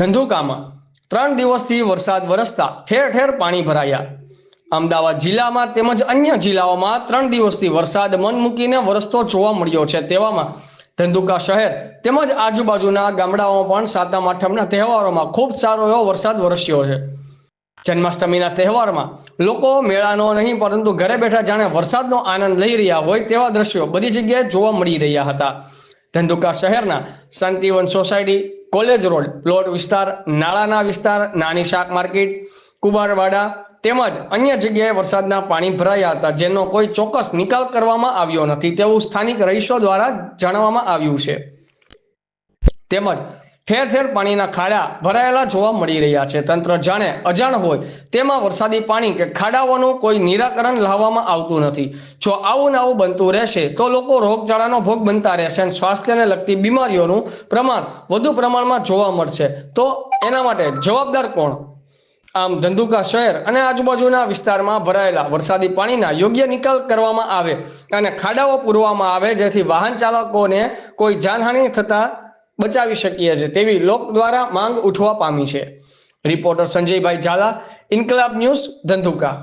ધંધુકામાં 3 દિવસથી વરસાદ વરસતા ઠેર ઠેર પાણી ભરાયા। અમદાવાદ જિલ્લામાં તેમજ અન્ય જિલ્લાઓમાં 3 દિવસથી વરસાદ મન મૂકીને વરસતો જોવા મળ્યો છે। તેવામાં ધંધુકા શહેર તેમજ આજુબાજુના ગામડાઓમાં પણ સાતમ આઠમના તહેવારોમાં ખૂબ સારો એવો વરસાદ વરસ્યો છે। જન્માષ્ટમીના તહેવારમાં લોકો મેળાનો નહીં પરંતુ ઘરે બેઠા જાણે વરસાદનો આનંદ લઈ રહ્યા હોય તેવા દ્રશ્યો બધી જગ્યાએ જોવા મળી રહ્યા હતા। ધંધુકા શહેરના Shantivan society, college road, plot વિસ્તાર, નાળાના વિસ્તાર, નાની શાક માર્કેટ, કુંભારવાડા તેમજ અન્ય જગ્યાએ વરસાદના પાણી ભરાયા હતા, જેનો કોઈ ચોક્કસ નિકાલ કરવામાં આવ્યો નથી તેવું સ્થાનિક રહીશો દ્વારા જાણવામાં આવ્યું છે। તેમજ ઠેર ઠેર પાણીના ખાડા ભરાયેલા જોવા મળી રહ્યા છે। તંત્ર જાણે અજાણ હોય તેમાં વરસાદી પાણી કે ખાડાઓનું કોઈ નિરાકરણ લાવવામાં આવતું નથી। જો આવું ને આવું બનતું રહેશે તો લોકો રોગચાળાનો ભોગ બનતા રહેશે અને સ્વાસ્થ્યને લગતી બીમારીઓનું પ્રમાણ વધુ પ્રમાણમાં જોવા મળશે। તો એના માટે જવાબદાર કોણ? આમ ધંધુકા શહેર અને આજુબાજુના વિસ્તારમાં ભરાયેલા વરસાદી પાણીના યોગ્ય નિકાલ કરવામાં આવે અને ખાડાઓ પૂરવામાં આવે, જેથી વાહન ચાલકોને કોઈ જાનહાનિ થતા બચાવી શકીએ છીએ તેવી લોક દ્વારા માંગ ઉઠવા પામી છે। રિપોર્ટર સંજયભાઈ ઝાલા, ઇન્કલાબ ન્યૂઝ, ધંધુકા।